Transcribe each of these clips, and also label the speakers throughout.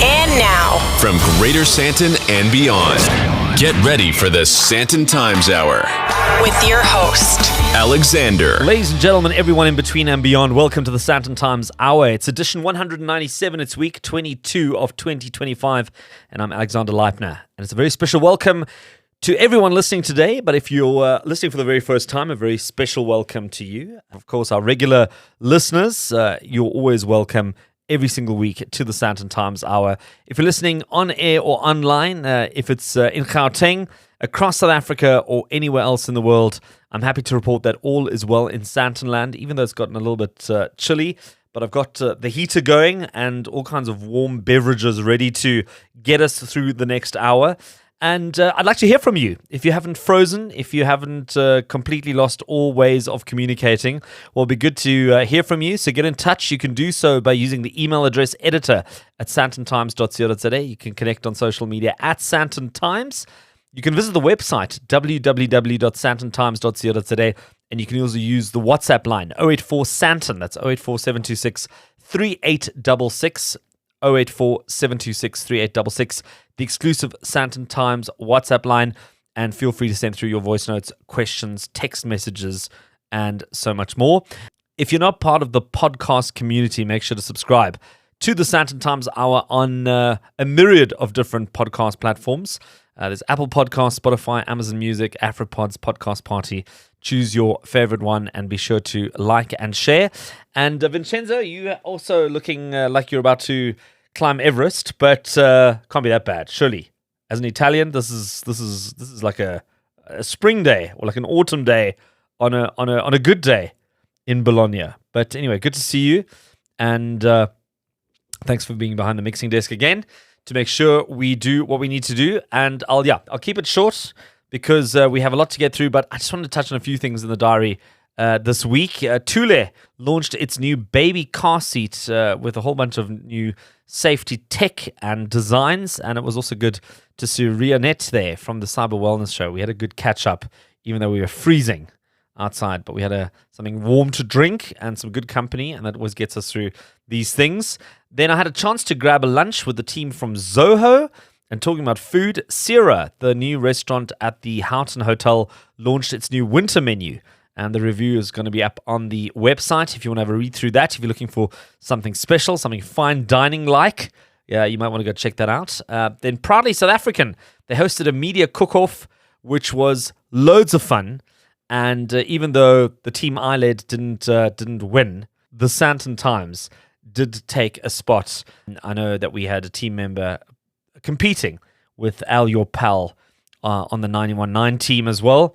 Speaker 1: And now,
Speaker 2: from Greater Sandton and beyond, get ready for the Sandton Times Hour
Speaker 1: with your host,
Speaker 2: Alexander.
Speaker 3: Ladies and gentlemen, everyone in between and beyond, welcome to the Sandton Times Hour. It's edition 197. It's week 22 of 2025, and I'm Alexander Leipner. And it's a very special welcome to everyone listening today, but if you're listening for the very first time, a very special welcome to you. Of course, our regular listeners, you're always welcome every single week to the Sandton Times Hour. If you're listening on air or online, if it's in Gauteng, across South Africa, or anywhere else in the world, I'm happy to report that all is well in Sandtonland, even though it's gotten a little bit chilly. But I've got the heater going and all kinds of warm beverages ready to get us through the next hour. And I'd like to hear from you. If you haven't frozen, if you haven't completely lost all ways of communicating, well, it'd be good to hear from you. So get in touch. You can do so by using the email address editor@sandtontimes.co.za. You can connect on social media @Sandton Times. You can visit the website www.sandtontimes.co.za. And you can also use the WhatsApp line 084 Sandton. That's 084 726 3866. 084 726 3866, the exclusive Sandton Times WhatsApp line, and feel free to send through your voice notes, questions, text messages, and so much more. If you're not part of the podcast community, make sure to subscribe to the Sandton Times Hour on a myriad of different podcast platforms. There's Apple Podcasts, Spotify, Amazon Music, AfriPods, Podcast Party. Choose your favorite one and be sure to like and share. And Vincenzo, you are also looking like you're about to climb Everest, but can't be that bad, surely. As an Italian, this is like a spring day or like an autumn day on a good day in Bologna. But anyway, good to see you, and thanks for being behind the mixing desk again to make sure we do what we need to do. And I'll keep it short because we have a lot to get through, but I just wanted to touch on a few things in the diary this week. Thule launched its new baby car seat with a whole bunch of new safety tech and designs, and it was also good to see Rionette there from the Cyber Wellness Show. We had a good catch-up, even though we were freezing outside, but we had something warm to drink and some good company, and that always gets us through these things. Then I had a chance to grab a lunch with the team from Zoho. And talking about food, Sierra, the new restaurant at the Houghton Hotel, launched its new winter menu. And the review is going to be up on the website if you want to have a read through that. If you're looking for something special, something fine dining like, yeah, you might want to go check that out. Then Proudly South African, they hosted a media cook-off, which was loads of fun. And even though the team I led didn't win, the Sandton Times did take a spot. I know that we had a team member competing with Al, your pal, on the 919 team as well.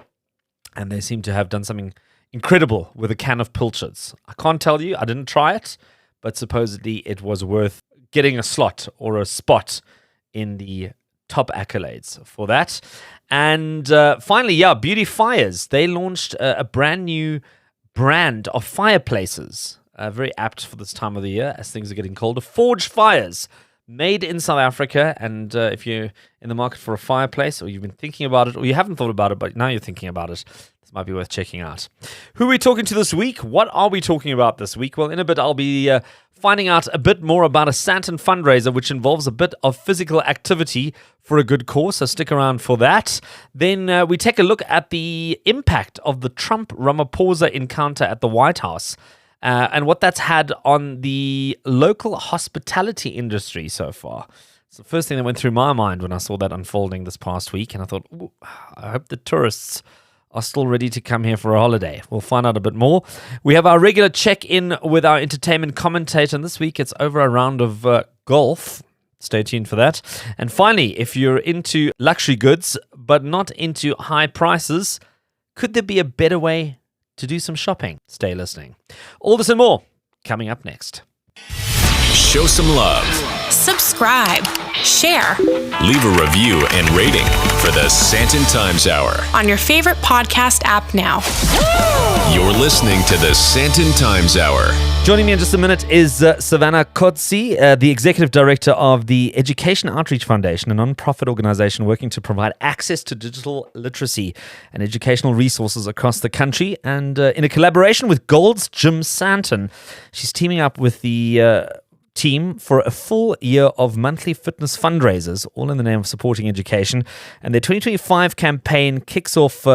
Speaker 3: And they seem to have done something incredible with a can of pilchards. I can't tell you, I didn't try it, but supposedly it was worth getting a slot or a spot in the top accolades for that. And finally, Beauty Fires. They launched a brand new brand of fireplaces. Very apt for this time of the year as things are getting colder. Forge Fires. Made in South Africa, and if you're in the market for a fireplace, or you've been thinking about it, or you haven't thought about it, but now you're thinking about it, this might be worth checking out. Who are we talking to this week? What are we talking about this week? Well, in a bit, I'll be finding out a bit more about a Sandton fundraiser, which involves a bit of physical activity for a good cause, so stick around for that. Then we take a look at the impact of the Trump-Ramaphosa encounter at the White House. And what that's had on the local hospitality industry so far. It's the first thing that went through my mind when I saw that unfolding this past week. And I thought, I hope the tourists are still ready to come here for a holiday. We'll find out a bit more. We have our regular check-in with our entertainment commentator. And this week it's over a round of golf. Stay tuned for that. And finally, if you're into luxury goods, but not into high prices, could there be a better way to do some shopping? Stay listening. All this and more coming up next.
Speaker 2: Show some love.
Speaker 1: subscribe, share,
Speaker 2: Leave a review and rating for the Sandton Times Hour
Speaker 1: on your favorite podcast app now.
Speaker 2: You're listening to the Sandton Times Hour.
Speaker 3: Joining me in just a minute is Savannah Cozzi, the Executive Director of the Education Outreach Foundation, a non-profit organization working to provide access to digital literacy and educational resources across the country. And in a collaboration with Gold's Gym Sandton, she's teaming up with the team for a full year of monthly fitness fundraisers, all in the name of supporting education. And their 2025 campaign kicks off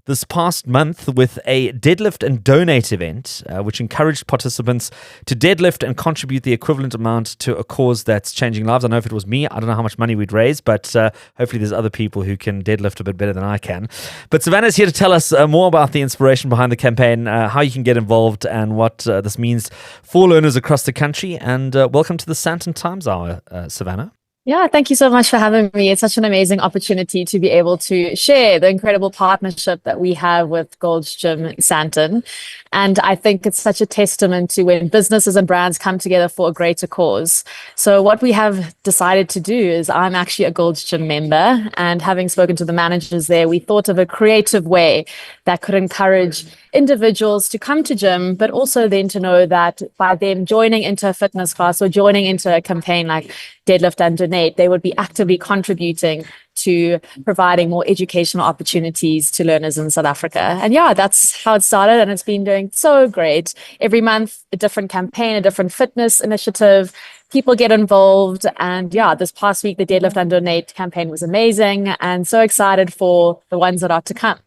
Speaker 3: this past month with a deadlift and donate event, which encouraged participants to deadlift and contribute the equivalent amount to a cause that's changing lives. I know if it was me, I don't know how much money we'd raise, but hopefully there's other people who can deadlift a bit better than I can. But Savannah's here to tell us more about the inspiration behind the campaign, how you can get involved, and what this means for learners across the country. And welcome to the Sandton Times Hour, Savannah.
Speaker 4: Yeah, thank you so much for having me. It's such an amazing opportunity to be able to share the incredible partnership that we have with Gold's Gym in Sandton. And I think it's such a testament to when businesses and brands come together for a greater cause. So what we have decided to do is, I'm actually a Gold's Gym member, and having spoken to the managers there, we thought of a creative way that could encourage individuals to come to gym, but also then to know that by them joining into a fitness class or joining into a campaign like Deadlift and Donate, they would be actively contributing to providing more educational opportunities to learners in South Africa. And yeah, that's how it started, and it's been doing so great. Every month, a different campaign, a different fitness initiative. People get involved, and yeah, this past week, the Deadlift and Donate campaign was amazing, and so excited for the ones that are to come.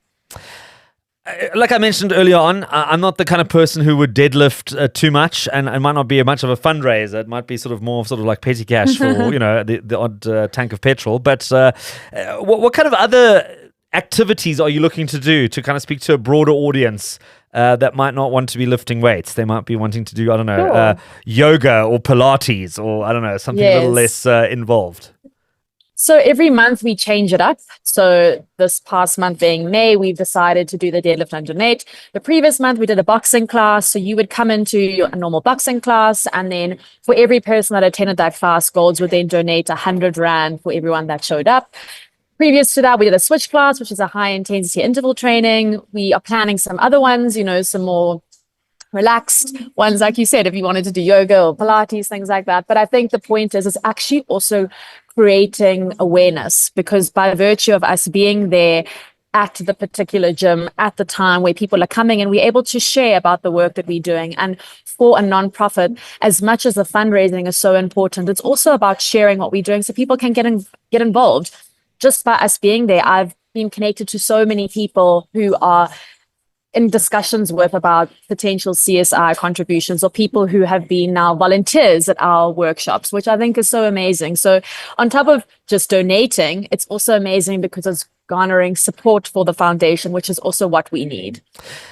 Speaker 3: Like I mentioned earlier on, I'm not the kind of person who would deadlift too much, and it might not be much of a fundraiser. It might be sort of like petty cash for the odd tank of petrol. But what kind of other activities are you looking to do to kind of speak to a broader audience that might not want to be lifting weights? They might be wanting to do, I don't know, yoga or Pilates, or I don't know, something a little less involved.
Speaker 4: So every month we change it up. So this past month being May, we've decided to do the Deadlift and Donate. The previous month we did a boxing class. So you would come into a normal boxing class, and then for every person that attended that class, Golds would then donate 100 Rand for everyone that showed up. Previous to that, we did a switch class, which is a high intensity interval training. We are planning some other ones, some more relaxed ones, like you said, if you wanted to do yoga or Pilates, things like that. But I think the point is, it's actually also creating awareness, because by virtue of us being there at the particular gym at the time where people are coming, and we're able to share about the work that we're doing. And for a nonprofit, as much as the fundraising is so important, it's also about sharing what we're doing so people can get involved. Just by us being there, I've been connected to so many people who are in discussions with about potential CSI contributions, or people who have been now volunteers at our workshops, which I think is so amazing. So on top of just donating, it's also amazing because it's garnering support for the foundation, which is also what we need.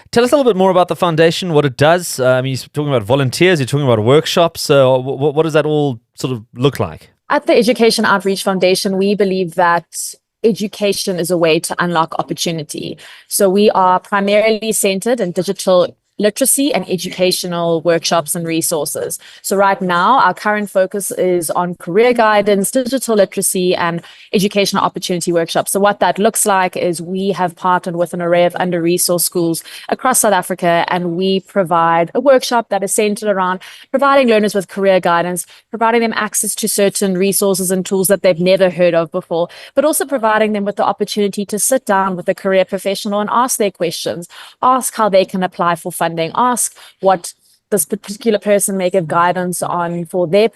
Speaker 3: Tell us a little bit more about the foundation, what it does. You're talking about volunteers, you're talking about workshops. What does that all sort of look like?
Speaker 4: At the Education Outreach Foundation, we believe that education is a way to unlock opportunity. So we are primarily centered in digital literacy and educational workshops and resources. So right now, our current focus is on career guidance, digital literacy, and educational opportunity workshops. So what that looks like is we have partnered with an array of under-resourced schools across South Africa, and we provide a workshop that is centered around providing learners with career guidance, providing them access to certain resources and tools that they've never heard of before, but also providing them with the opportunity to sit down with a career professional and ask their questions, ask how they can apply for funding, ask what this particular person may give guidance on for their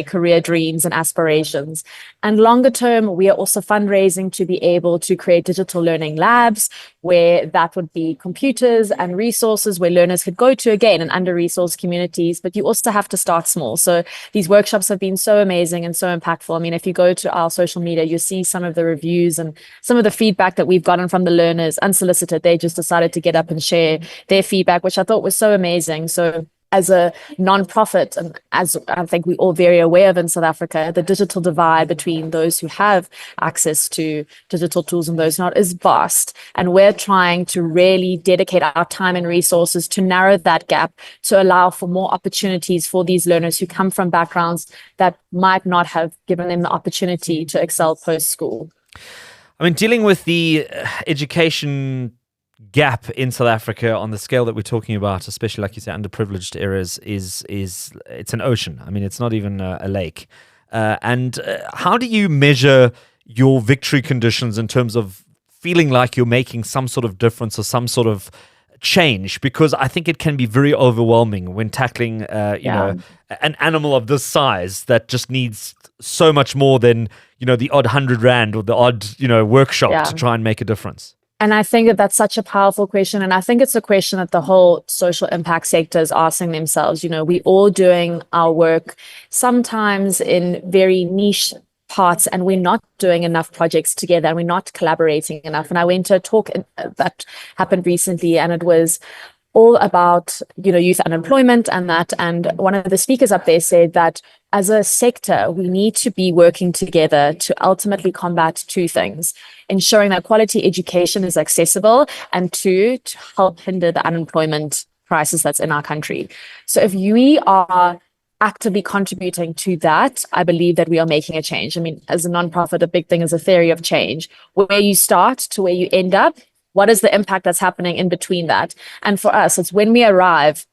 Speaker 4: career dreams and aspirations. And longer term, we are also fundraising to be able to create digital learning labs, where that would be computers and resources where learners could go to, again, in under-resourced communities. But you also have to start small. So these workshops have been so amazing and so impactful. I mean, if you go to our social media, you see some of the reviews and some of the feedback that we've gotten from the learners unsolicited. They just decided to get up and share their feedback, which I thought was so amazing. So as a non-profit, and as I think we're all very aware of in South Africa, the digital divide between those who have access to digital tools and those not is vast. And we're trying to really dedicate our time and resources to narrow that gap, to allow for more opportunities for these learners who come from backgrounds that might not have given them the opportunity to excel post-school.
Speaker 3: I mean, dealing with the education gap in South Africa on the scale that we're talking about, especially like you say, underprivileged areas, is it's an ocean. I mean, it's not even a lake. And how do you measure your victory conditions in terms of feeling like you're making some sort of difference or some sort of change? Because I think it can be very overwhelming when tackling, an animal of this size that just needs so much more than, the odd 100 Rand or the odd, workshop to try and make a difference.
Speaker 4: And I think that that's such a powerful question. And I think it's a question that the whole social impact sector is asking themselves. We all doing our work, sometimes in very niche parts, and we're not doing enough projects together and we're not collaborating enough. And I went to a talk that happened recently, and it was all about, youth unemployment and that. And one of the speakers up there said that as a sector, we need to be working together to ultimately combat two things: ensuring that quality education is accessible, and two, to help hinder the unemployment crisis that's in our country. So if we are actively contributing to that, I believe that we are making a change. I mean, as a nonprofit, a big thing is a theory of change. Where you start to where you end up, what is the impact that's happening in between that? And for us, it's when we arrive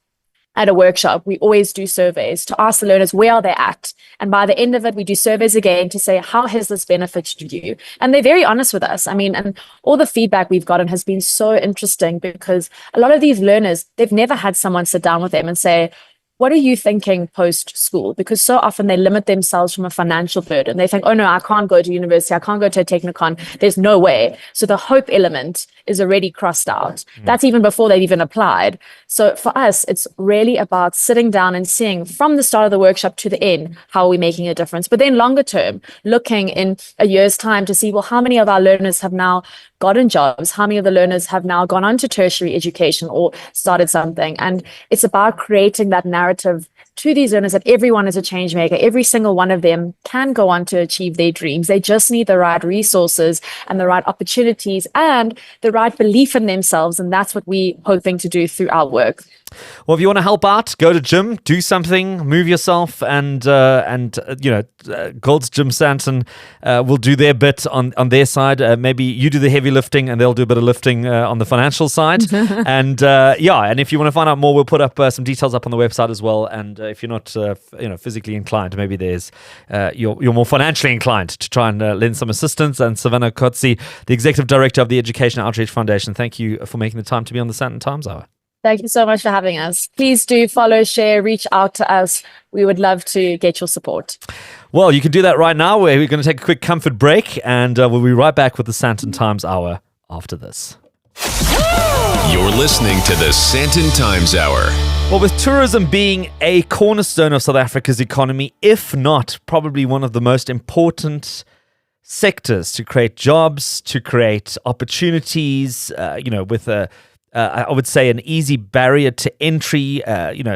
Speaker 4: at a workshop, we always do surveys to ask the learners, where are they at? And by the end of it, we do surveys again to say, how has this benefited you? And they're very honest with us. I mean, and all the feedback we've gotten has been so interesting, because a lot of these learners, they've never had someone sit down with them and say, what are you thinking post-school? Because so often they limit themselves from a financial burden. They think, oh no, I can't go to university. I can't go to a technicon. There's no way. So the hope element is already crossed out. That's even before they've even applied. So for us, it's really about sitting down and seeing from the start of the workshop to the end, how are we making a difference? But then longer term, looking in a year's time to see, well, how many of our learners have now gotten jobs? How many of the learners have now gone on to tertiary education or started something? And it's about creating that narrative to these learners that everyone is a change maker. Every single one of them can go on to achieve their dreams. They just need the right resources and the right opportunities and the right belief in themselves. And that's what we're hoping to do through our work.
Speaker 3: Well, if you want to help out, go to gym, do something, move yourself, and Gold's Gym Sandton will do their bit on their side. Maybe you do the heavy lifting, and they'll do a bit of lifting on the financial side. And and if you want to find out more, we'll put up some details up on the website as well. And if you're not physically inclined, maybe there's you're more financially inclined to try and lend some assistance. And Savannah Cozzi, the Executive Director of the Education Outreach Foundation, thank you for making the time to be on the Sandton Times Hour.
Speaker 4: Thank you so much for having us. Please do follow, share, reach out to us. We would love to get your support. Well, you can do that right now. We're going to take a quick comfort break, and we'll be right back with the Sandton Times Hour after this.
Speaker 2: You're listening to the Sandton Times Hour.
Speaker 3: Well, with tourism being a cornerstone of South Africa's economy, if not probably one of the most important sectors to create jobs, to create opportunities, with I would say an easy barrier to entry,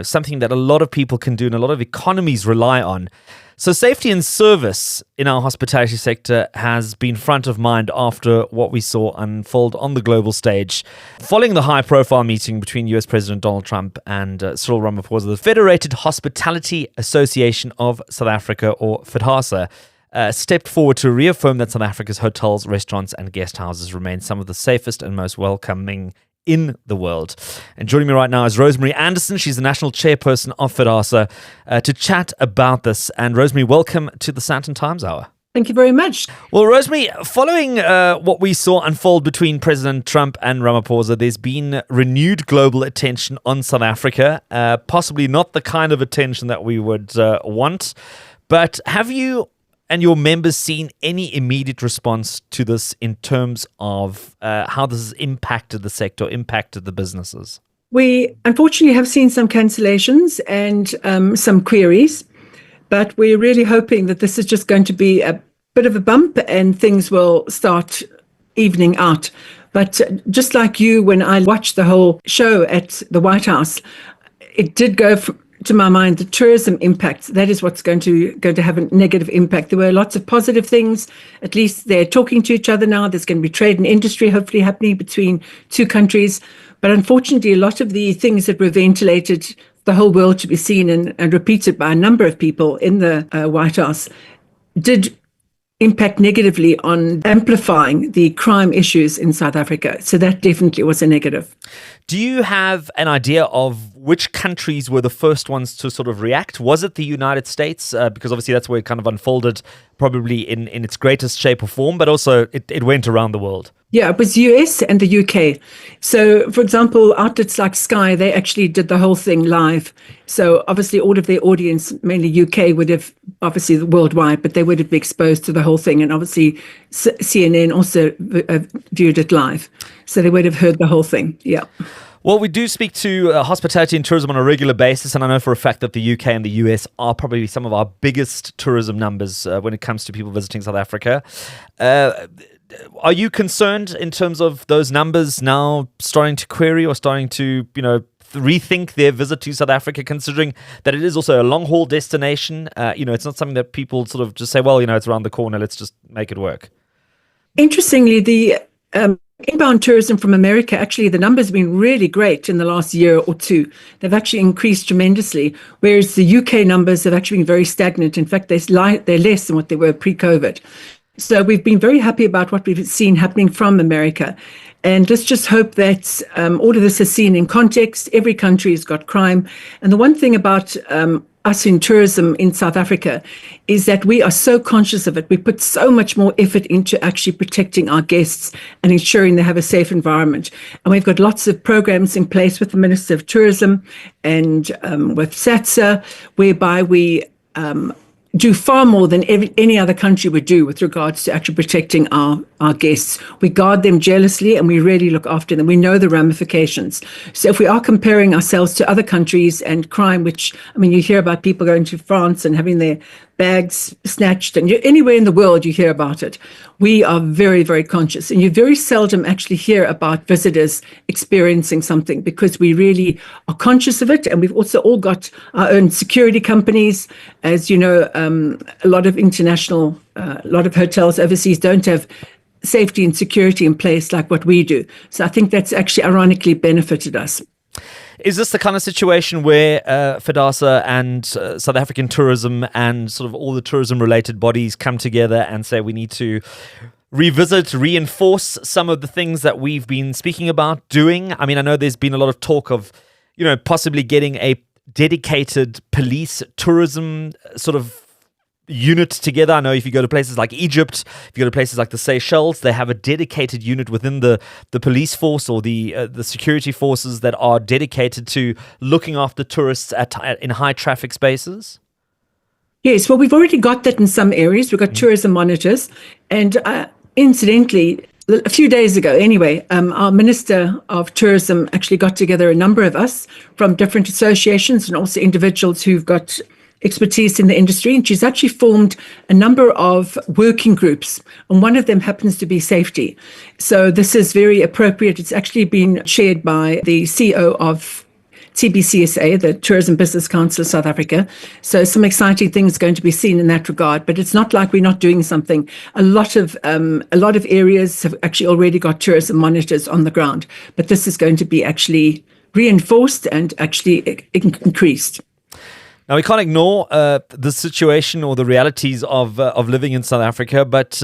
Speaker 3: something that a lot of people can do and a lot of economies rely on. So safety and service in our hospitality sector has been front of mind after what we saw unfold on the global stage. Following the high-profile meeting between US President Donald Trump and Cyril Ramaphosa, the Federated Hospitality Association of South Africa, or FEDHASA, stepped forward to reaffirm that South Africa's hotels, restaurants and guest houses remain some of the safest and most welcoming in the world. And joining me right now is Rosemary Anderson. She's the National Chairperson of FEDHASA to chat about this. And Rosemary, welcome to the Sandton Times Hour.
Speaker 5: Thank you very much.
Speaker 3: Well, Rosemary, following what we saw unfold between President Trump and Ramaphosa, there's been renewed global attention on South Africa, possibly not the kind of attention that we would want. But have you and your members seen any immediate response to this in terms of how this has impacted the sector, impacted the businesses?
Speaker 5: We unfortunately have seen some cancellations and some queries, but we're really hoping that this is just going to be a bit of a bump and things will start evening out. But just like you, when I watched the whole show at the White House, it did go to my mind, the tourism impact, that is what's going to have a negative impact. There were lots of positive things. At least they're talking to each other now. There's going to be trade and industry hopefully happening between two countries. But unfortunately, a lot of the things that were ventilated the whole world to be seen and repeated by a number of people in the White House did impact negatively on amplifying the crime issues in South Africa. So that definitely was a negative.
Speaker 3: Do you have an idea of which countries were the first ones to sort of react? Was it the United States? Because obviously that's where it kind of unfolded probably in its greatest shape or form, but also it went around the world.
Speaker 5: Yeah, it was US and the UK. So, for example, outlets like Sky, they actually did the whole thing live. So obviously all of their audience, mainly UK, would have, obviously worldwide, but they would have been exposed to the whole thing. And obviously CNN also viewed it live. So they would have heard the whole thing. Yeah.
Speaker 3: Well, we do speak to hospitality and tourism on a regular basis, and I know for a fact that the UK and the US are probably some of our biggest tourism numbers when it comes to people visiting South Africa. Are you concerned in terms of those numbers now starting to query or starting to, rethink their visit to South Africa, considering that it is also a long-haul destination? It's not something that people sort of just say, well, it's around the corner, let's just make it work.
Speaker 5: Interestingly, the inbound tourism from America, actually, the numbers have been really great in the last year or two. They've actually increased tremendously, whereas the UK numbers have actually been very stagnant. In fact, they're less than what they were pre-COVID. So we've been very happy about what we've seen happening from America. And let's just hope that all of this is seen in context. Every country has got crime. And the one thing about us in tourism in South Africa is that we are so conscious of it. We put so much more effort into actually protecting our guests and ensuring they have a safe environment. And we've got lots of programs in place with the Minister of Tourism and with SATSA, whereby we do far more than any other country would do with regards to actually protecting our guests. We guard them jealously and we really look after them. We know the ramifications. So if we are comparing ourselves to other countries and crime, which, you hear about people going to France and having their bags snatched, and anywhere in the world you hear about it. We are very, very conscious, and you very seldom actually hear about visitors experiencing something because we really are conscious of it. And we've also all got our own security companies. As you know, a lot of hotels overseas don't have safety and security in place like what we do. So I think that's actually ironically benefited us.
Speaker 3: Is this the kind of situation where FEDHASA and South African tourism and sort of all the tourism-related bodies come together and say we need to reinforce some of the things that we've been speaking about doing? I know there's been a lot of talk of, possibly getting a dedicated police tourism sort of unit together. I know if you go to places like Egypt, if you go to places like the Seychelles, they have a dedicated unit within the police force or the security forces that are dedicated to looking after tourists in high traffic spaces.
Speaker 5: Yes, well, we've already got that in some areas. We've got tourism monitors, and incidentally, a few days ago, anyway, our Minister of Tourism actually got together a number of us from different associations and also individuals who've got expertise in the industry, and she's actually formed a number of working groups, and one of them happens to be safety. So this is very appropriate. It's actually been chaired by the CEO of TBCSA, the Tourism Business Council of South Africa. So some exciting things going to be seen in that regard, but it's not like we're not doing something. A lot of areas have actually already got tourism monitors on the ground, but this is going to be actually reinforced and actually increased.
Speaker 3: Now, we can't ignore the situation or the realities of living in South Africa, but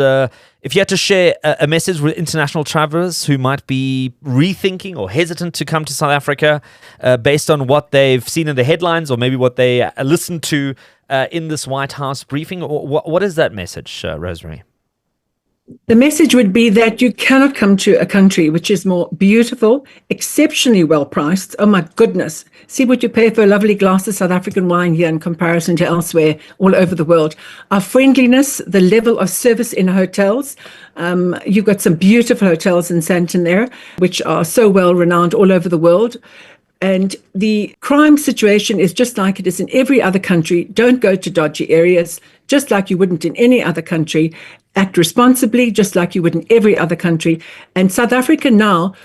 Speaker 3: if you had to share a message with international travelers who might be rethinking or hesitant to come to South Africa based on what they've seen in the headlines or maybe what they listened to in this White House briefing, what is that message, Rosemary?
Speaker 5: The message would be that you cannot come to a country which is more beautiful, exceptionally well priced. Oh my goodness. See what you pay for a lovely glass of South African wine here in comparison to elsewhere all over the world. Our friendliness, the level of service in hotels. You've got some beautiful hotels in Sandton there, which are so well renowned all over the world. And the crime situation is just like it is in every other country. Don't go to dodgy areas, just like you wouldn't in any other country. Act responsibly, just like you would in every other country. And South Africa now,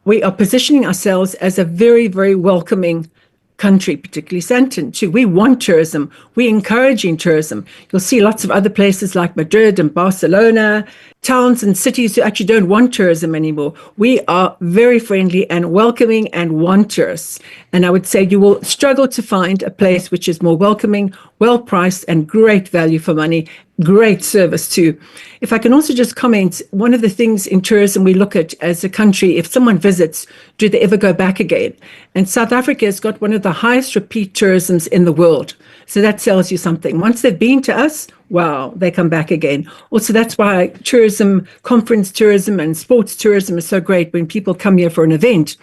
Speaker 5: we are positioning ourselves as a very, very welcoming country, particularly Sandton too. We want tourism. We're encouraging tourism. You'll see lots of other places like Madrid and Barcelona, towns and cities who actually don't want tourism anymore. We are very friendly and welcoming and want tourists. And I would say you will struggle to find a place which is more welcoming, well-priced, and great value for money, great service too. If I can also just comment, one of the things in tourism we look at as a country, if someone visits, do they ever go back again? And South Africa has got one of the highest repeat tourisms in the world. So that tells you something. Once they've been to us, wow, they come back again. Also, that's why tourism, conference tourism and sports tourism is so great. When people come here for an event,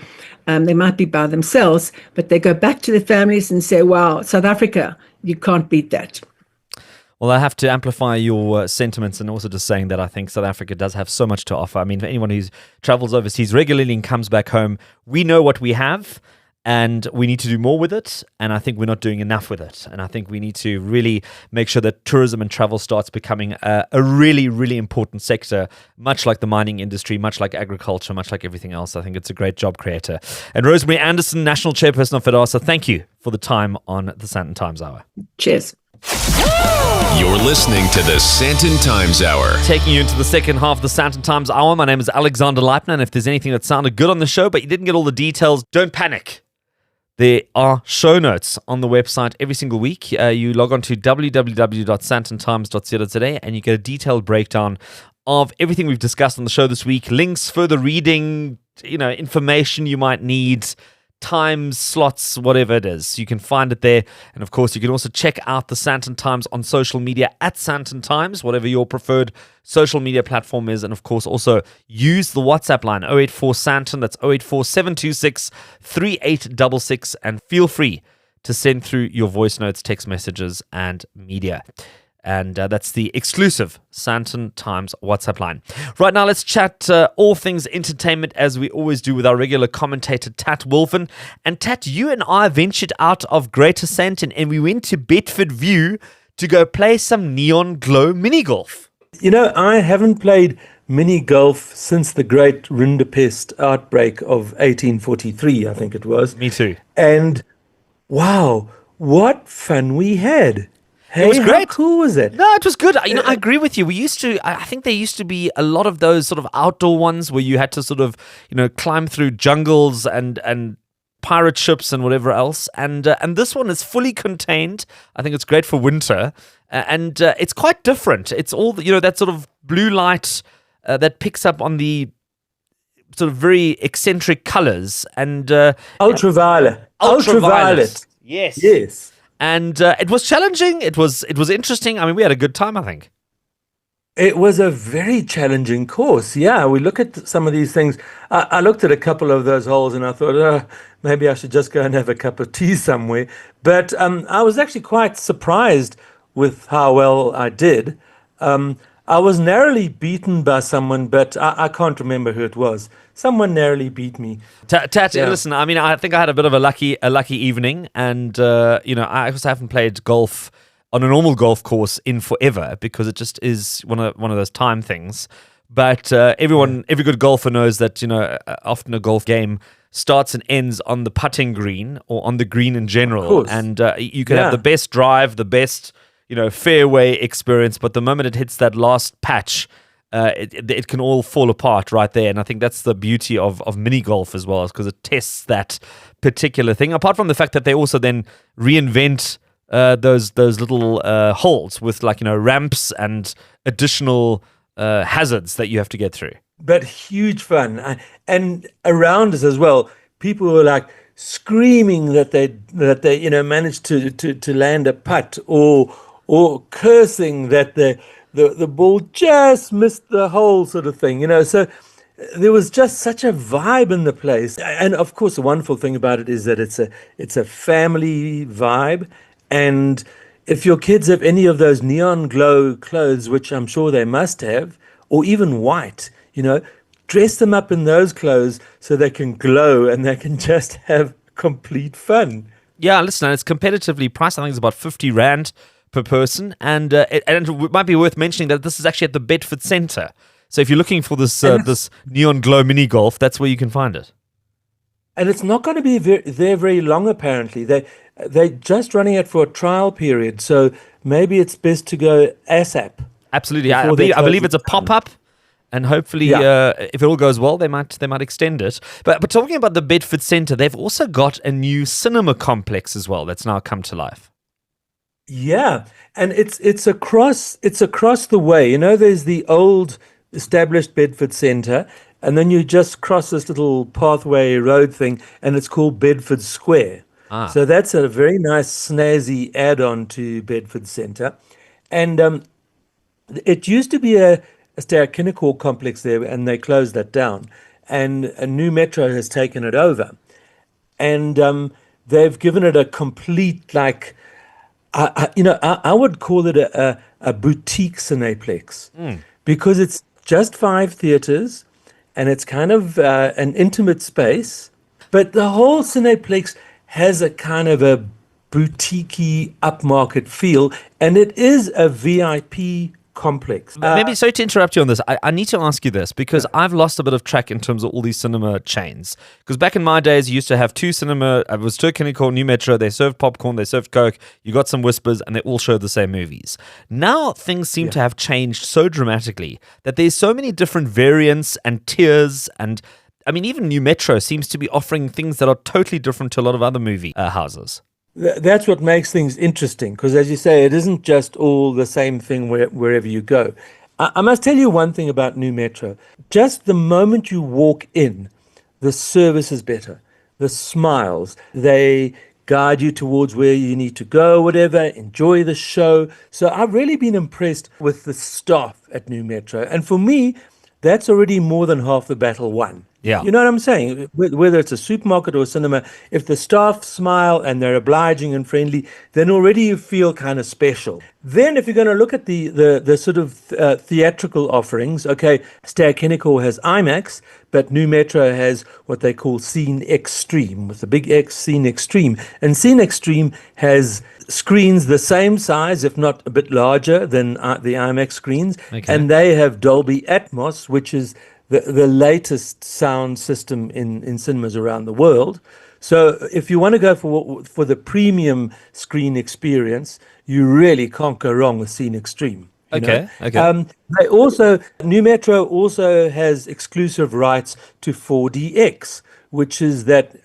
Speaker 5: they might be by themselves, but they go back to their families and say, wow, South Africa, you can't beat that.
Speaker 3: Well, I have to amplify your sentiments and also just saying that I think South Africa does have so much to offer. I mean, for anyone who travels overseas regularly and comes back home, we know what we have. And we need to do more with it. And I think we're not doing enough with it. And I think we need to really make sure that tourism and travel starts becoming a really, really important sector, much like the mining industry, much like agriculture, much like everything else. I think it's a great job creator. And Rosemary Anderson, National Chairperson of FEDHASA, thank you for the time on the Sandton Times Hour.
Speaker 5: Cheers.
Speaker 2: You're listening to the Sandton Times Hour.
Speaker 3: Taking you into the second half of the Sandton Times Hour. My name is Alexander Leipner. And if there's anything that sounded good on the show, but you didn't get all the details, don't panic. There are show notes on the website every single week. You log on to www.sandtontimes.co.za and you get a detailed breakdown of everything we've discussed on the show this week. Links, further reading, information you might need, times, slots, whatever it is. You can find it there. And of course, you can also check out the Sandton Times on social media at Sandton Times, whatever your preferred social media platform is. And of course, also use the WhatsApp line 084 Sandton. That's 084 726 3866. And feel free to send through your voice notes, text messages, and media. And that's the exclusive Sandton Times WhatsApp line. Right now, let's chat all things entertainment as we always do with our regular commentator, Tat Wolfen. And Tat, you and I ventured out of Greater Sandton and we went to Bedford View to go play some neon glow mini golf.
Speaker 6: I haven't played mini golf since the great Rinderpest outbreak of 1843, I think it was.
Speaker 3: Me too.
Speaker 6: And wow, what fun we had. Hey,
Speaker 3: it was great.
Speaker 6: How cool was it?
Speaker 3: No, it was good. I agree with you. I think there used to be a lot of those sort of outdoor ones where you had to sort of, climb through jungles and pirate ships and whatever else. And this one is fully contained. I think it's great for winter. And it's quite different. It's all, that sort of blue light that picks up on the sort of very eccentric colors. And
Speaker 6: Ultraviolet. Yes.
Speaker 3: And it was challenging. It was interesting. I mean, we had a good time, I think.
Speaker 6: It was a very challenging course. Yeah, we look at some of these things. I looked at a couple of those holes and I thought, maybe I should just go and have a cup of tea somewhere. But I was actually quite surprised with how well I did. I was narrowly beaten by someone, but I can't remember who it was. Someone narrowly beat me.
Speaker 3: Tat, listen, I mean, I think I had a bit of a lucky evening, and I also haven't played golf on a normal golf course in forever because it just is one of those time things. But every good golfer knows that often a golf game starts and ends on the putting green or on the green in general, and you can have the best drive, the best fairway experience, but the moment it hits that last patch, it can all fall apart right there. And I think that's the beauty of mini golf as well, because it tests that particular thing. Apart from the fact that they also then reinvent those little holes with ramps and additional hazards that you have to get through.
Speaker 6: But huge fun, and around us as well, people were like screaming that they managed to land a putt, or cursing that the ball just missed the hole, sort of thing. So there was just such a vibe in the place. And of course, the wonderful thing about it is that it's a family vibe. And if your kids have any of those neon glow clothes, which I'm sure they must have, or even white, dress them up in those clothes so they can glow and they can just have complete fun.
Speaker 3: Yeah, listen, it's competitively priced. I think it's about 50 Rand per person. And it might be worth mentioning that this is actually at the Bedford Centre. So if you're looking for this neon glow mini golf, that's where you can find it.
Speaker 6: And it's not going to be there very long, apparently. They're just running it for a trial period. So maybe it's best to go ASAP.
Speaker 3: Absolutely. I believe it's a pop-up. And hopefully, if it all goes well, they might extend it. But talking about the Bedford Centre, they've also got a new cinema complex as well that's now come to life.
Speaker 6: Yeah, and it's across the way. You know, there's the old established Bedford Centre, and then you just cross this little pathway road thing, and it's called Bedford Square. So that's a very nice snazzy add-on to Bedford Centre, and it used to be a Sterkinekor complex there, and they closed that down, and a NuMetro has taken it over, and they've given it a complete, like, I would call it a boutique Cineplex, because it's just 5 theaters, and it's kind of an intimate space, but the whole Cineplex has a kind of a boutique-y upmarket feel, and it is a VIP complex.
Speaker 3: Maybe sorry to interrupt you on this. I need to ask you this because I've lost a bit of track in terms of all these cinema chains. Because back in my days, you used to have 2 cinema. It was Sterkinekor, NuMetro. They served popcorn, they served Coke. You got some whispers, and they all showed the same movies. Now things seem to have changed so dramatically that there's so many different variants and tiers, and I mean, even NuMetro seems to be offering things that are totally different to a lot of other movie houses.
Speaker 6: That's what makes things interesting, because as you say, it isn't just all the same thing wherever you go. I must tell you one thing about NuMetro. Just the moment you walk in, the service is better. The smiles, they guide you towards where you need to go, whatever, enjoy the show. So I've really been impressed with the staff at NuMetro. And for me, that's already more than half the battle won.
Speaker 3: Yeah.
Speaker 6: You know what I'm saying? Whether it's a supermarket or a cinema, if the staff smile and they're obliging and friendly, then already you feel kind of special. Then if you're going to look at the sort of theatrical offerings, okay, Sterkinekor has IMAX, but NuMetro has what they call Scene Extreme, with the big X, Scene Extreme. And Scene Extreme has screens the same size, if not a bit larger than the IMAX screens. Okay. And they have Dolby Atmos, which is the latest sound system in cinemas around the world. So if you want to go for the premium screen experience, you really can't go wrong with Scene Extreme.
Speaker 3: Okay.
Speaker 6: NuMetro also has exclusive rights to 4DX, which is that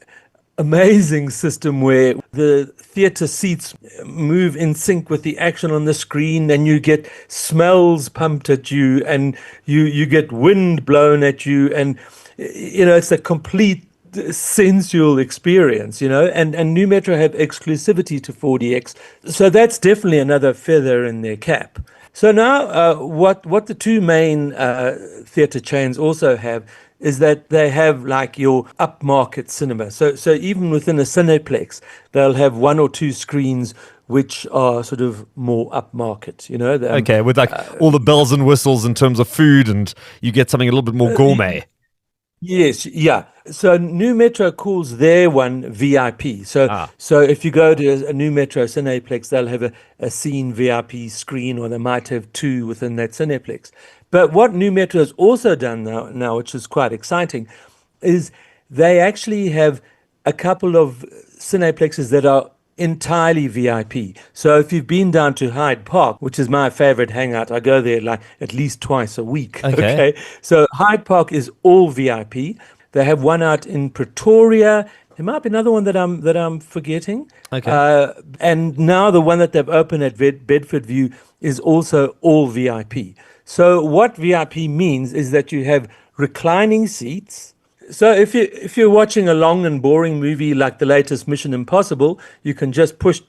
Speaker 6: amazing system where the theater seats move in sync with the action on the screen, and you get smells pumped at you, and you get wind blown at you, and it's a complete sensual experience, and NuMetro have exclusivity to 4DX, so that's definitely another feather in their cap. So now what the 2 main theater chains also have is that they have like your upmarket cinema. So even within a Cineplex, they'll have 1 or 2 screens which are sort of more upmarket,
Speaker 3: Okay, with like all the bells and whistles in terms of food, and you get something a little bit more gourmet.
Speaker 6: Yes, yeah. So NuMetro calls their one VIP. So if you go to a NuMetro Cineplex, they'll have a Scene VIP screen, or they might have 2 within that Cineplex. But what NuMetro has also done now, which is quite exciting, is they actually have a couple of Cineplexes that are entirely VIP. So if you've been down to Hyde Park, which is my favorite hangout, I go there like at least twice a week. Okay. So Hyde Park is all VIP. They have one out in Pretoria. There might be another one that I'm forgetting. Okay. And now the one that they've opened at Bedford View is also all VIP. So what VIP means is that you have reclining seats. So if you're watching a long and boring movie like the latest Mission Impossible, you can just push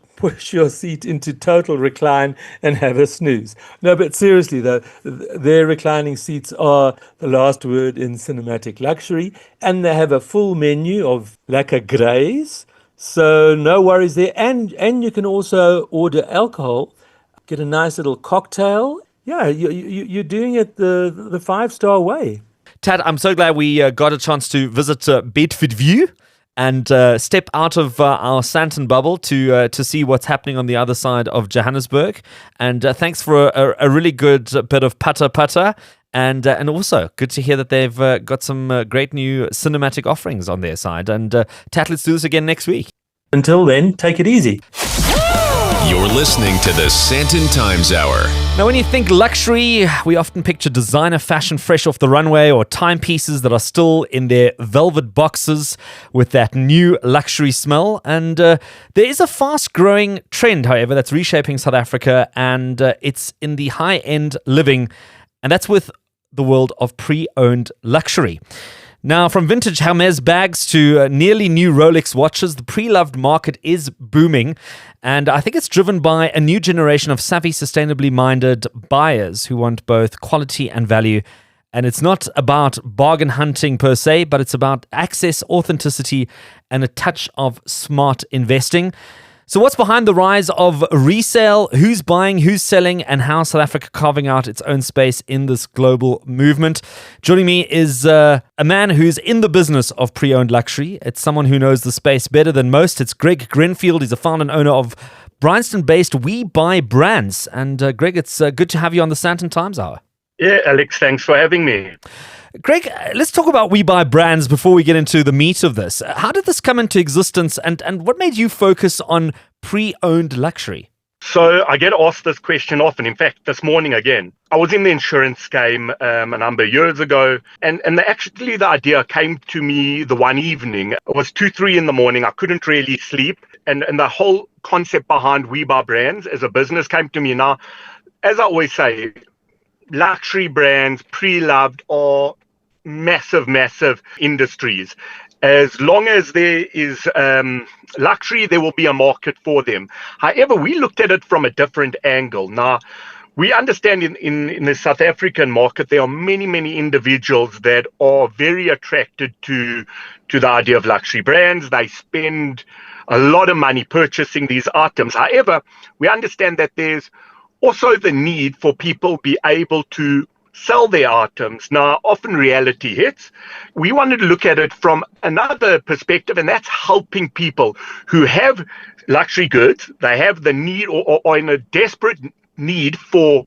Speaker 6: your seat into total recline and have a snooze. No, but seriously though, their reclining seats are the last word in cinematic luxury, and they have a full menu of lacquer greys. So no worries there, and you can also order alcohol, get a nice little cocktail. Yeah, you're doing it the 5-star way.
Speaker 3: Tat, I'm so glad we got a chance to visit Bedford View and step out of our Sandton bubble to see what's happening on the other side of Johannesburg. And thanks for a really good bit of putter. And also good to hear that they've got some great new cinematic offerings on their side. And Tat, let's do this again next week.
Speaker 6: Until then, take it easy.
Speaker 2: You're listening to the Sandton Times Hour.
Speaker 3: Now, when you think luxury, we often picture designer fashion fresh off the runway or timepieces that are still in their velvet boxes with that new luxury smell. And there is a fast-growing trend, however, that's reshaping South Africa, and it's in the high-end living, and that's with the world of pre-owned luxury. Now, from vintage Hermes bags to nearly new Rolex watches, the pre-loved market is booming. And I think it's driven by a new generation of savvy, sustainably minded buyers who want both quality and value. And it's not about bargain hunting per se, but it's about access, authenticity, and a touch of smart investing. So what's behind the rise of resale? Who's buying, who's selling, and how South Africa carving out its own space in this global movement? Joining me is a man who's in the business of pre-owned luxury. It's someone who knows the space better than most. It's Greg Grenfield. He's a founder and owner of Bryanston-based WeBuyBrands. And Greg, it's good to have you on the Sandton Times Hour.
Speaker 7: Yeah, Alex, thanks for having me.
Speaker 3: Greg, let's talk about WeBuyBrands before we get into the meat of this. How did this come into existence, and what made you focus on pre-owned luxury?
Speaker 7: So I get asked this question often. In fact, this morning again. I was in the insurance game a number of years ago, and actually the idea came to me the one evening. It was 2-3 in the morning. I couldn't really sleep, and the whole concept behind WeBuyBrands as a business came to me. Now, as I always say, luxury brands, pre-loved, are massive industries. As long as there is luxury, there will be a market for them. However, we looked at it from a different angle. Now, we understand in the South African market, there are many individuals that are very attracted to the idea of luxury brands. They spend a lot of money purchasing these items. However, we understand that there's also the need for people be able to sell their items. Now, often reality hits. We wanted to look at it from another perspective, and that's helping people who have luxury goods. They have the need or are in a desperate need for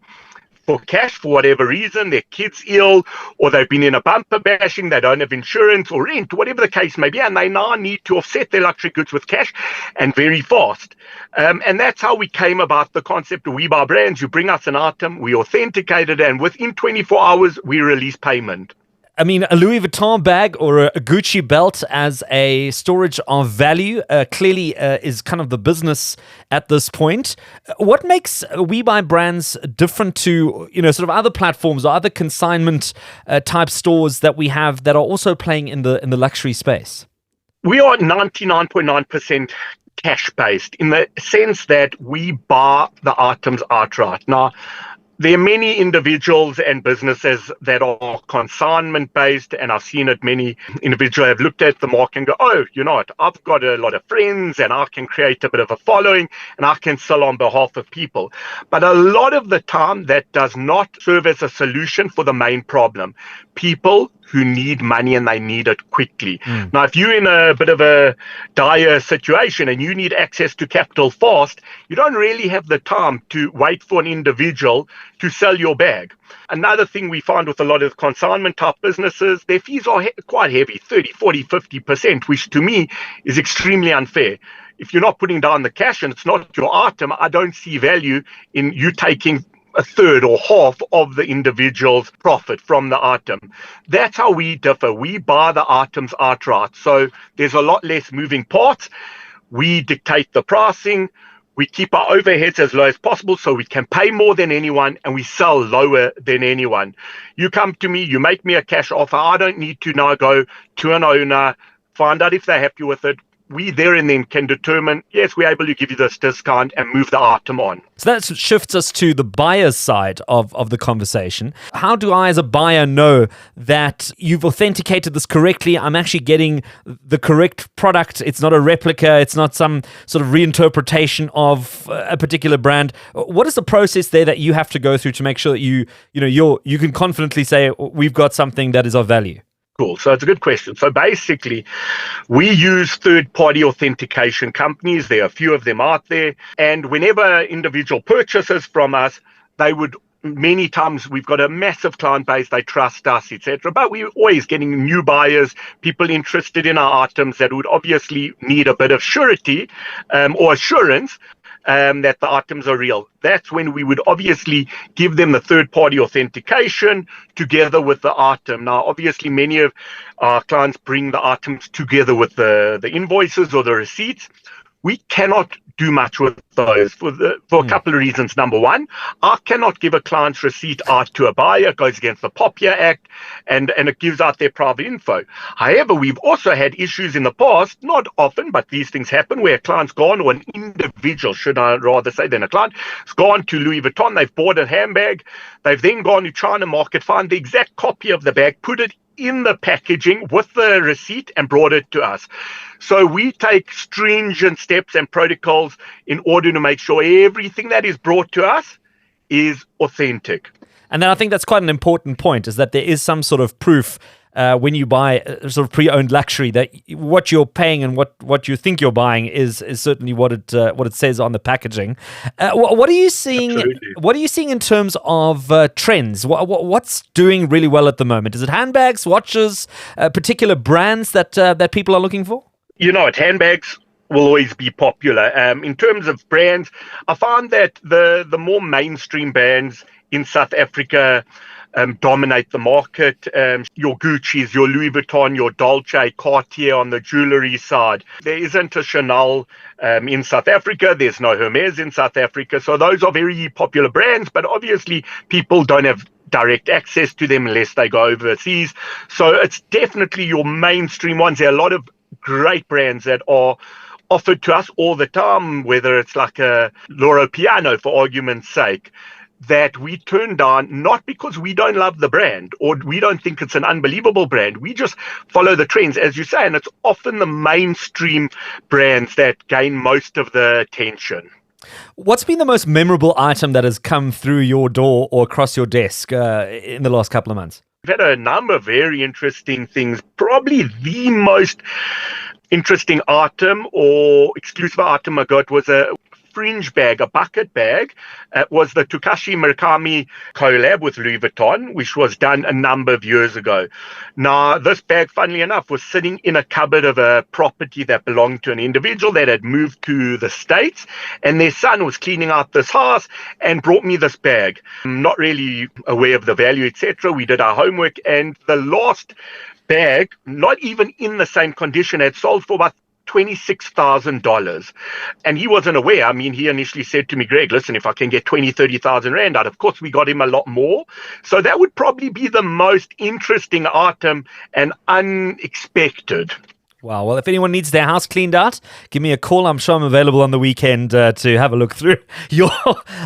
Speaker 7: cash for whatever reason. Their kid's ill, or they've been in a bumper bashing, they don't have insurance or rent, whatever the case may be, and they now need to offset their luxury goods with cash, and very fast. And that's how we came about the concept of WeBuyBrands. You bring us an item, we authenticate it, and within 24 hours, we release payment.
Speaker 3: I mean, a Louis Vuitton bag or a Gucci belt as a storage of value clearly is kind of the business at this point. What makes WeBuyBrands different to, sort of other platforms or other consignment type stores that we have that are also playing in the luxury space?
Speaker 7: We are 99.9% cash-based in the sense that we buy the items outright. Now, there are many individuals and businesses that are consignment based, and I've seen it. Many individuals have looked at the market and go, oh, you know what, I've got a lot of friends and I can create a bit of a following and I can sell on behalf of people. But a lot of the time that does not serve as a solution for the main problem. People who need money and they need it quickly. Now, if you're in a bit of a dire situation and you need access to capital fast, you don't really have the time to wait for an individual to sell your bag. Another thing we find with a lot of consignment type businesses, their fees are quite heavy, 30, 40, 50%, which to me is extremely unfair. If you're not putting down the cash and it's not your item, I don't see value in you taking a third or half of the individual's profit from the item. That's how we differ. We buy the items outright. So there's a lot less moving parts. We dictate the pricing. We keep our overheads as low as possible so we can pay more than anyone and we sell lower than anyone. You come to me, you make me a cash offer. I don't need to now go to an owner, find out if they're happy with it. We there and then can determine, yes, we're able to give you this discount and move the item on.
Speaker 3: So that shifts us to the buyer's side of the conversation. How do I as a buyer know that you've authenticated this correctly? I'm actually getting the correct product. It's not a replica. It's not some sort of reinterpretation of a particular brand. What is the process there that you have to go through to make sure that you can confidently say we've got something that is of value?
Speaker 7: Cool. So it's a good question. So basically, we use third-party authentication companies. There are a few of them out there. And whenever individual purchases from us, they would many times we've got a massive client base, they trust us, etc. But we're always getting new buyers, people interested in our items that would obviously need a bit of surety or assurance. that the items are real, that's when we would obviously give them the third-party authentication together with the item. Now, obviously, many of our clients bring the items together with the invoices or the receipts. We cannot do much with those for a couple of reasons. Number one, I cannot give a client's receipt out to a buyer. It goes against the POPIA Act, and it gives out their private info. However, we've also had issues in the past, not often, but these things happen, where a client's gone, or an individual, should I rather say, than a client, has gone to Louis Vuitton, they've bought a handbag, they've then gone to China Market, found the exact copy of the bag, put it in the packaging with the receipt and brought it to us. So we take stringent steps and protocols in order to make sure everything that is brought to us is authentic.
Speaker 3: And then I think that's quite an important point, is that there is some sort of proof when you buy a sort of pre-owned luxury, that what you're paying and what you think you're buying is certainly what it says on the packaging. What are you seeing?
Speaker 7: Absolutely.
Speaker 3: What are you seeing in terms of trends? What's doing really well at the moment? Is it handbags, watches, particular brands that people are looking for?
Speaker 7: You know, handbags will always be popular. In terms of brands, I found that the more mainstream brands in South Africa dominate the market. Your Gucci's, your Louis Vuitton, your Dolce, Cartier on the jewelry side. There isn't a Chanel in South Africa. There's no Hermes in South Africa. So those are very popular brands, but obviously people don't have direct access to them unless they go overseas. So it's definitely your mainstream ones. There are a lot of great brands that are offered to us all the time, whether it's like a Loro Piano, for argument's sake, that we turn down, not because we don't love the brand or we don't think it's an unbelievable brand. We just follow the trends, as you say, and it's often the mainstream brands that gain most of the attention.
Speaker 3: What's been the most memorable item that has come through your door or across your desk in the last couple of months?
Speaker 7: We've had a number of very interesting things. Probably the most interesting item or exclusive item I got was a fringe bag, a bucket bag. It was the Takashi Murakami collab with Louis Vuitton, which was done a number of years ago. Now, this bag, funnily enough, was sitting in a cupboard of a property that belonged to an individual that had moved to the States, and their son was cleaning out this house and brought me this bag. I'm not really aware of the value, etc. We did our homework, and the last bag, not even in the same condition, had sold for about $26,000. And he wasn't aware. I mean, he initially said to me, Greg, listen, if I can get 30,000 Rand out, of course, we got him a lot more. So that would probably be the most interesting item and unexpected.
Speaker 3: Wow. Well, if anyone needs their house cleaned out, give me a call. I'm sure I'm available on the weekend to have a look through your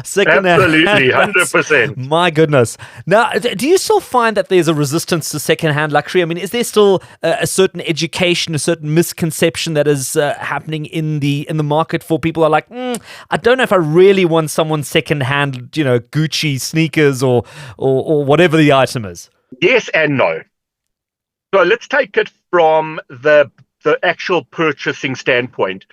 Speaker 3: second hand.
Speaker 7: Absolutely, 100%.
Speaker 3: My goodness. Now, do you still find that there's a resistance to second-hand luxury? I mean, is there still a certain education, a certain misconception that is happening in the market for people who are like, I don't know if I really want someone's second-hand, Gucci sneakers or whatever the item is?
Speaker 7: Yes and no. So let's take it from the actual purchasing standpoint.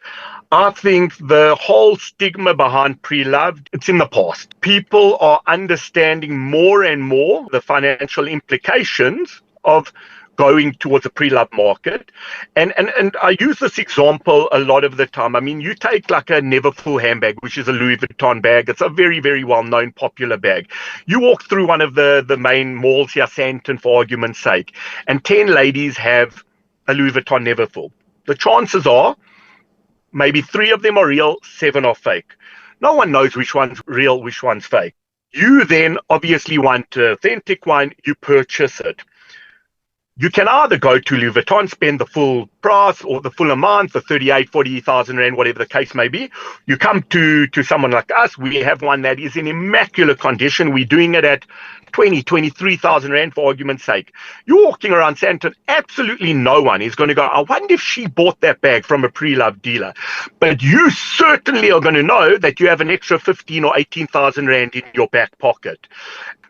Speaker 7: I think the whole stigma behind pre-loved, it's in the past. People are understanding more and more the financial implications of going towards a pre-loved market. And I use this example a lot of the time. I mean, you take like a Neverfull handbag, which is a Louis Vuitton bag. It's a very, very well-known, popular bag. You walk through one of the main malls here, Sandton, for argument's sake, and 10 ladies have a Louis Vuitton Neverfull. The chances are maybe 3 of them are real, 7 are fake. No one knows which one's real, which one's fake. You then obviously want an authentic one, you purchase it. You can either go to Louis Vuitton, spend the full price or the full amount, the 38, 40,000 Rand, whatever the case may be. You come to someone like us, we have one that is in immaculate condition. We're doing it at 20, 23,000 Rand for argument's sake. You're walking around Sandton, absolutely no one is going to go, I wonder if she bought that bag from a pre-loved dealer. But you certainly are going to know that you have an extra 15 or 18,000 Rand in your back pocket.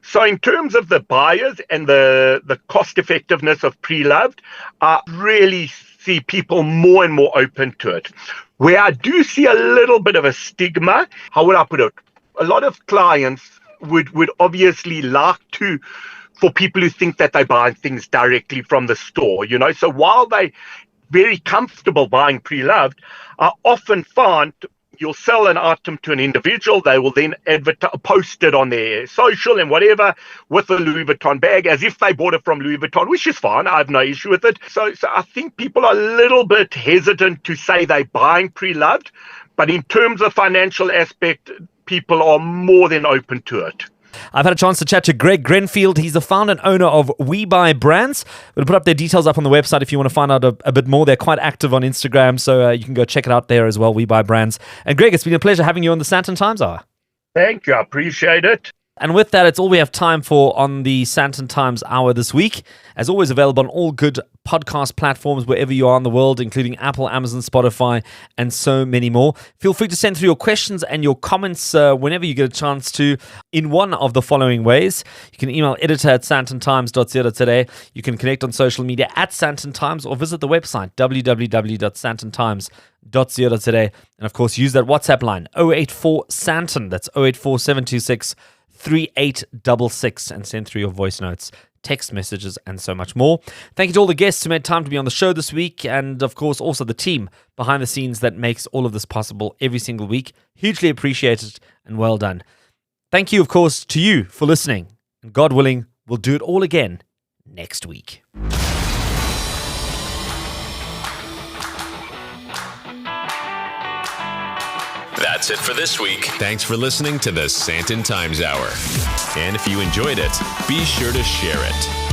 Speaker 7: So in terms of the buyers and the cost effectiveness of pre-loved, I really see people more and more open to it. Where I do see a little bit of a stigma, how would I put it? A lot of clients would obviously like to, for people who think that they buy things directly from the store, So while they very comfortable buying pre-loved, I often find You'll sell an item to an individual. They will then post it on their social and whatever with a Louis Vuitton bag as if they bought it from Louis Vuitton, which is fine. I have no issue with it. So I think people are a little bit hesitant to say they're buying pre-loved. But in terms of financial aspect, people are more than open to it.
Speaker 3: I've had a chance to chat to Greg Grenfield. He's the founder and owner of WeBuyBrands. We'll put up their details up on the website if you want to find out a bit more. They're quite active on Instagram, so you can go check it out there as well, WeBuyBrands. And Greg, it's been a pleasure having you on the Sandton Times Hour.
Speaker 7: Thank you. I appreciate it.
Speaker 3: And with that, it's all we have time for on the Sandton Times Hour this week. As always, available on all good podcast platforms wherever you are in the world, including Apple, Amazon, Spotify, and so many more. Feel free to send through your questions and your comments whenever you get a chance to in one of the following ways. You can email editor@sandtontimes.co.za. You can connect on social media @Sandton Times or visit the website www.sandtontimes.co.za. And of course, use that WhatsApp line 084 Sandton. That's 084 726 3866 and send through your voice notes, text messages, and so much more. Thank you to all the guests who made time to be on the show this week, and of course also the team behind the scenes that makes all of this possible every single week. Hugely appreciated and well done. Thank you, of course, to you for listening, and God willing, we'll do it all again next week.
Speaker 2: That's it for this week. Thanks for listening to the Sandton Times Hour. And if you enjoyed it, be sure to share it.